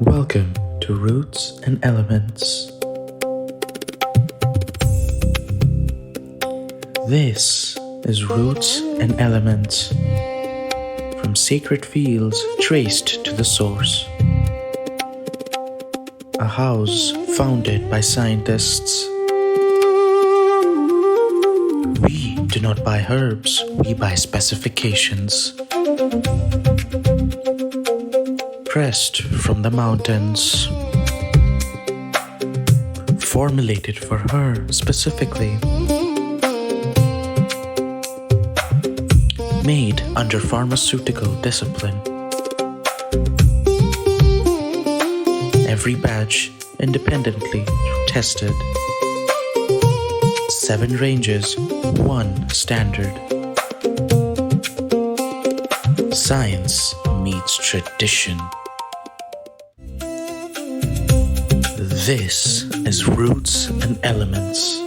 Welcome to Roots and Elements. This is Roots and Elements, from sacred fields traced to the source. A house founded by scientists. We do not buy herbs, we buy specifications. Pressed from the mountains. Formulated for her specifically. Made under pharmaceutical discipline. Every batch independently tested. 7 ranges, 1 standard. Science meets tradition. This is Roots and Elements.